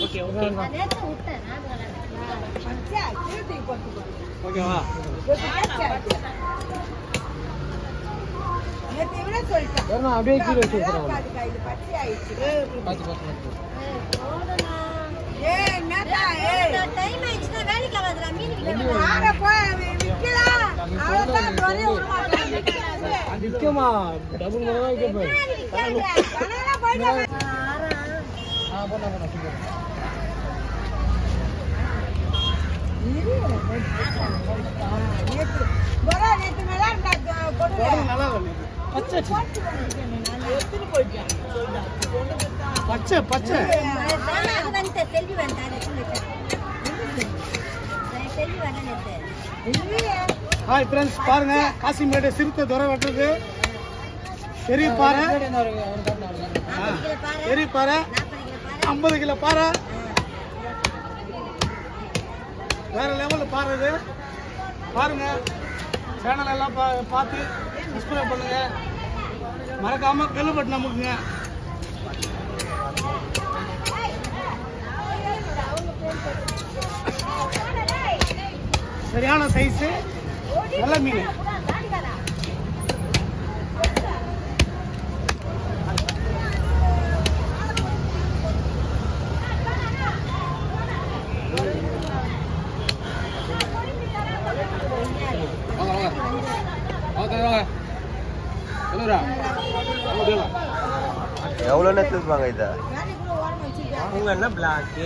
Okay okay ஓகேவா அப்படியே கீழே வச்சு நிற்கமா டபுள் மடங்கா கேட்பேன் பச்சை பச்சை ஹாய் ஃப்ரெண்ட்ஸ் பாருங்க காசிமேடு சிறுத்தை துறை வெட்டுறது பெரிய பாறை பெரிய பாறை 50 கிலோ பாறை வேற லெவலில் பாறை இது பாருங்க சேனல் எல்லாம் பார்த்து சப்ஸ்கிரைப் பண்ணுங்க மறக்காம பெல் பட்டன் அமுக்குங்க சரியான சைஸ் நல்ல மீன் எவ்வளோ நேரத்துக்கு இதை உங்க என்ன பிளாக்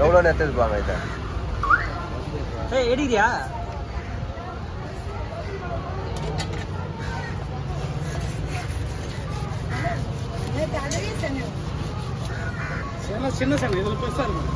எவ்வளோ நேரத்துக்கு இதை எடுக்கிறியா சின்ன சேனை இதுல பெருசா இருக்கும்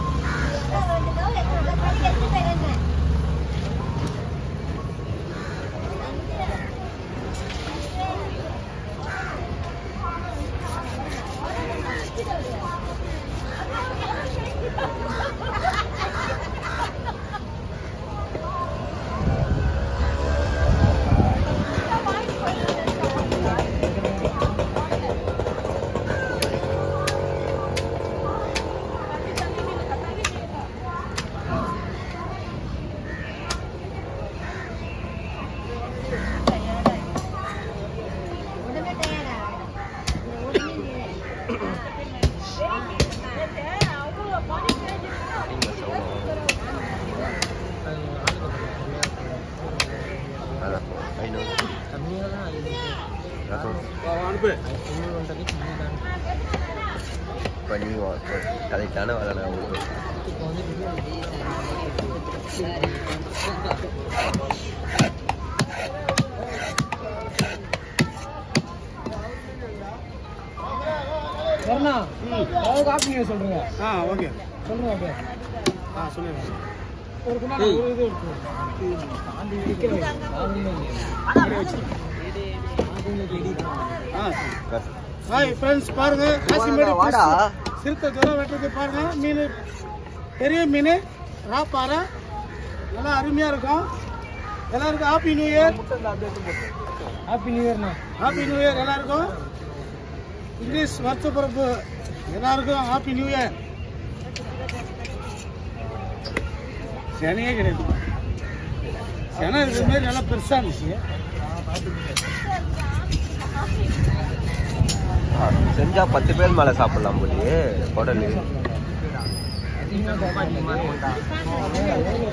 கதைக்கான வரல காப்பி சொல்றீங்க ஓகே சொல்லுங்க அப்படியே சொல்லுங்க ஒரு இது ஹாய் ஃப்ரெண்ட்ஸ் பாருங்க காசிமேடு சிறுத்தை துறை வெட்டுறது பாருங்க மீன் பெரிய மீன் ராப்பாறை நல்லா அருமையா இருக்கும் எல்லாருக்கும் happy new year happy new இயர்ண்ணா ஹாப்பி நியூ இயர் எல்லாருக்கும் இங்கிலீஷ் வருஷ பிறப்பு எல்லாருக்கும் ஹாப்பி நியூ இயர் செனையே கிடையாது செனை இருக்கிற மாதிரி நல்லா பெருசா இருந்துச்சு செஞ்சா 10 பேர் மேல சாப்பிடலாம் போலியே குடலு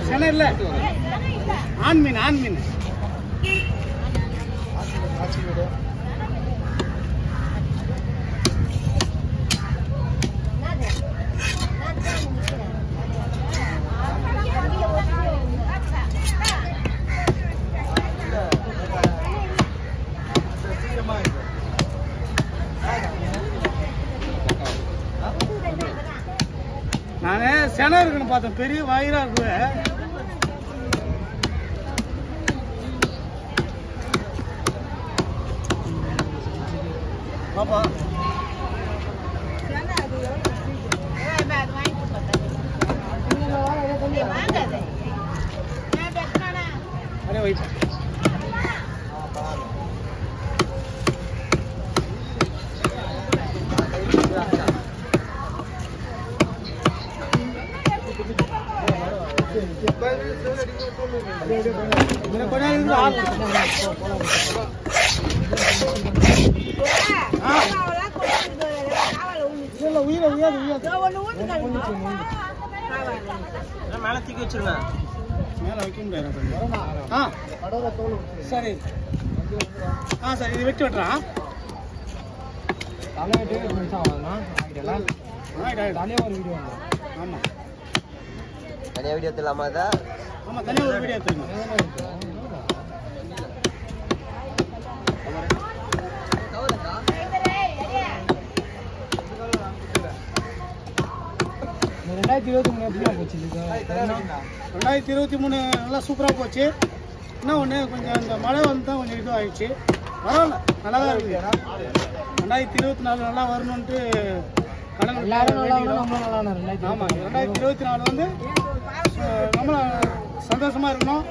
செனை இல்ல ஆண் மீன் நானே செனை இருக்குன்னு பார்த்தேன் பெரிய வயிறா இருக்கு பாப்பா அரே வைப்பா மேல தூக்கி வச்சிருங்க. மேல வைக்க முடியாது. சரி சரி இது வெட்டி விட்டுறான். ஆமா தனியா வீடியோ எடுத்துலாமா? அதை ஆமா தனியா ஒரு வீடியோ எடுத்துருங்க. ரெண்டாயிரத்தி 2023 நல்லா சூப்பராக போச்சு. இன்னும் ஒன்று கொஞ்சம் இந்த மழை வந்து தான் கொஞ்சம் இது ஆயிடுச்சு. பரவாயில்ல, நல்லா தான் இருக்குது. 2024 நல்லா வரணுன்ட்டு கடவுள் ஆமாம் 2024 வந்து நம்மள சந்தோஷமாக இருக்கணும்.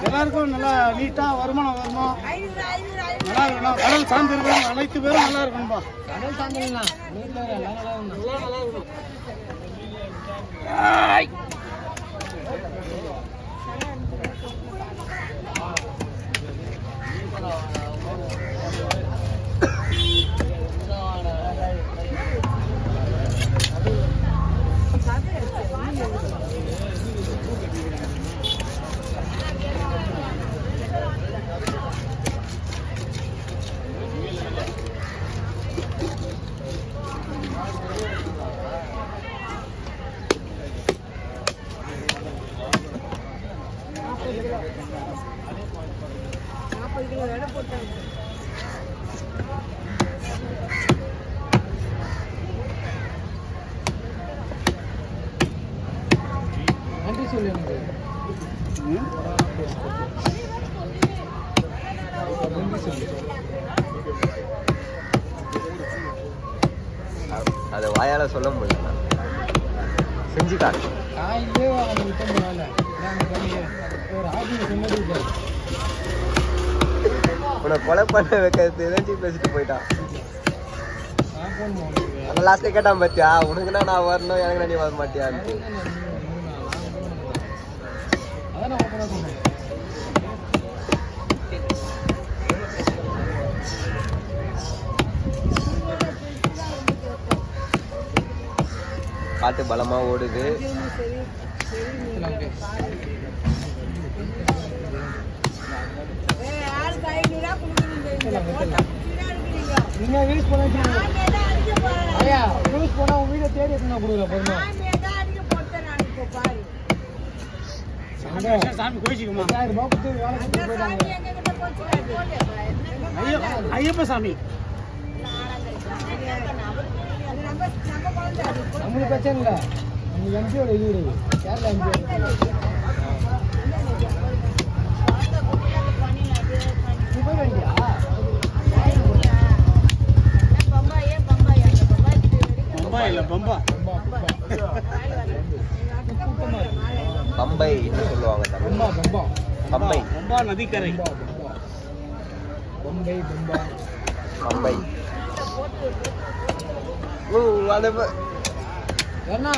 எல்லாருக்கும் நல்லா நீட்டாக வருமானம் வரணும், நல்லா இருக்கணும். கடவுள் சார்ந்து இருக்கணும், அனைத்து பேரும் நல்லா இருக்கணும்பா. கடல் சார்ந்தலாம் நல்லா இருக்கணும். நன்றி சொல்லு. அதை வாயால சொல்ல முடியல, செஞ்சு காட்டு. காயிலே அவனுக்கு வேலை ஒரு ஆஃபீஸ் சொன்னது உன்னை கொலை பண்ண வைக்கிறது ஏதாச்சும் பேசிட்டு போயிட்டான். அந்த லாஸ்ட்டே கேட்டான் பாத்தியா, உனக்குன்னா நான் வரணும், எனக்கு நீ வர மாட்டியான்ட்டு. அதான் நான் ஓப்பனாக சொன்னேன். காட்டு பலமா ஓடுது. நீங்க யூஸ் பண்ண ஐயா யூஸ் பண்ண உங்க வீடியோ தேடி எடுத்துனா கொடுக்குற பொறுமை. சாமி கோயிச்சுக்குமா? 1000 ரூபாய் கொடுத்து வேலை செஞ்சு போயிட்டாங்க. ஐயப்ப சாமி நம்மளுக்கு பிரச்சனை இல்லை. நம்ம எம்பியோட இது கேரளா எம்பியோட போய் வேண்டியா பம்பா இல்லை பம்பா பம்பை சொல்லுவாங்க தமிழ். பம்பா பம்பை பம்பா நதிக்கரை. பம்பை பம்பா பம்பை. ஏன்னா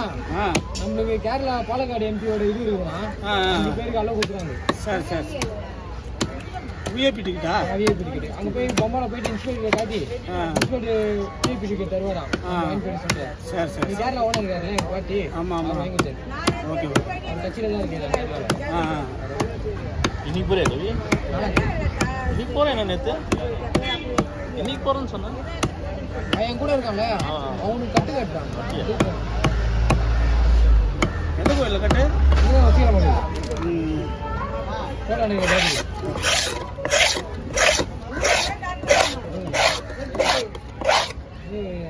நம்மளுக்கு கேரளா பாலக்காடு எம்பியோட இது இருக்குன்னா 5 பேருக்கு அளவு கொடுத்துருவாங்க. சரி சரி விஐபி டிக்கெட்டா? VIP ticket. அங்கே போய் பொம்மால போயிட்டு இன்ஸ்பெக்டர் காட்டி இன்ஸ்பெக்டர் விஐபி டிக்கெட் தருவாராம். சரி சரி கேரளா ஓனர் இருக்காரு எங்கள் பாட்டி. ஆமாம் ஆமாம் வாங்கி சார். ஓகே அந்த கட்சியில் தான் இருக்கேன் கேரளாவில். இன்னைக்கு போறேன் ரவி, இன்னைக்கு போறேன். நான் நேற்று இன்னைக்கு போறேன்னு சொன்னேன். என் கூட இருக்கான்ல அவனுக்கு கட்டு கட்டுறான். எந்த கோயிலில் கட்டு? வசீலம் பண்ணி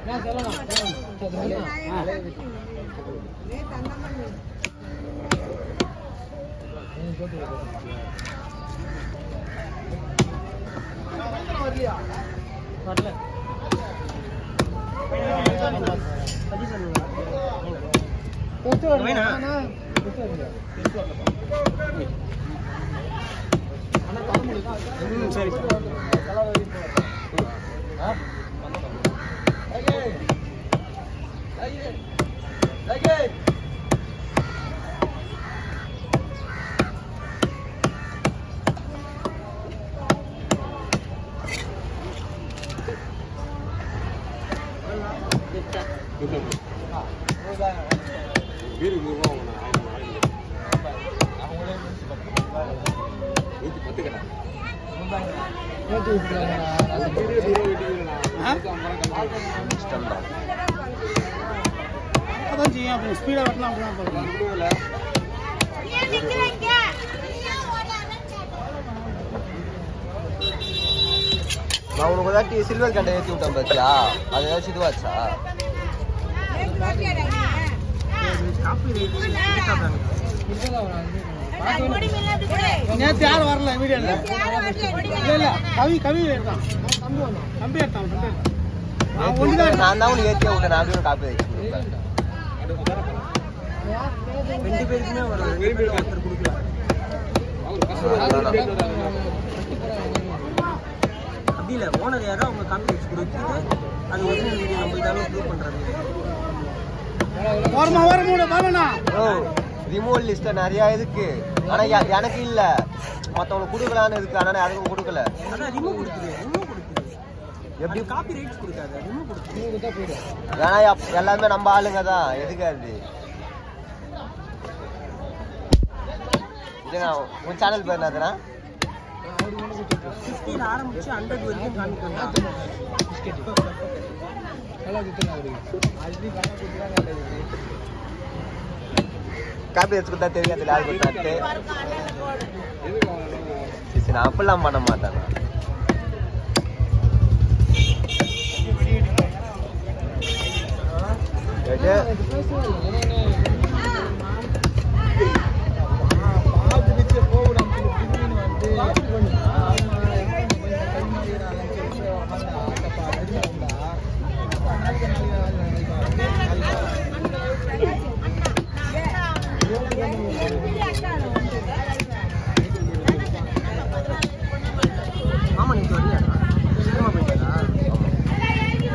நான் சொல்லலாம். வரல சரி அதான் செய்யும் அப்படி ஸ்பீடாக வெட்டலாம் அப்படின்னா போகலாம். நான் உனக்கு ஏதாட்டி சில்வர் கண்டை ஏற்றி விட்டேன் பார்த்தியா? அது ஏதாச்சும் இதுவாச்சா? நேற்று யாரும் வரல வீடியோல. இல்ல கவி எடுத்தான். தம்பி எடுத்தான். நான் தான் உனக்கு ஏற்றியா விட்டேன். நான் அப்படியே காப்பி வச்சு கொடுப்பேன். 2 பேருக்குமே ஒரு ஒருத்தர் கொடுக்கலாம். அப்படி இல்லை, ஓனர் யாரோ அவங்க காப்பி வச்சு கொடுத்துட்டு அது ஒரிஜினல் வீடியோ நம்ம இதாலும் ப்ரூவ் பண்ணுறாங்க. ரிமோட் லிஸ்ட்ல நிறைய இருக்கு. ஆனா எனக்கு இல்ல, மத்தவங்களுக்கு கொடுக்கலான்னு இருக்கு. ஆனா யாருக்கும் கொடுக்கல. அதான் ரிமூவ் கொடுக்குது. எப்படி காப்பி ரைட்ஸ் கொடுக்காது, ரிமூவ் கொடுத்து. ஏன்னா எல்லாமே நம்ம ஆளுங்க தான். எதுக்கு அது? உன் சேனல் பேர் என்னதுன்னா? 50 ஆரம்பிச்சு 100 வரைக்கும் காமிக்கணும். காப்பி வச்சு கொடுத்தா தெரியாது யாரு கொடுத்தாட்டு. நான் அப்படிலாம் பண்ண மாட்டேன்.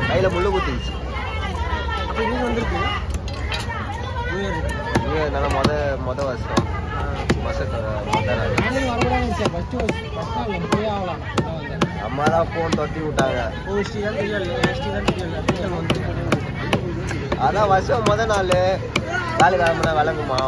கையில முள்ளு குத்திச்சு. அப்போ இன்னும் வந்துருக்கு. மொத வருஷம் அம்மா தான் போன் தொட்டி விட்டாங்க. அதான் வருஷம் முத நாள் வேலை கிளம்புனா விளங்குமா?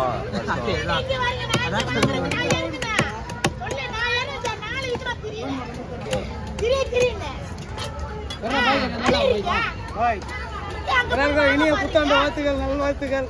இனிய புத்தாண்டு வாழ்த்துக்கள், நல்வாழ்த்துக்கள்.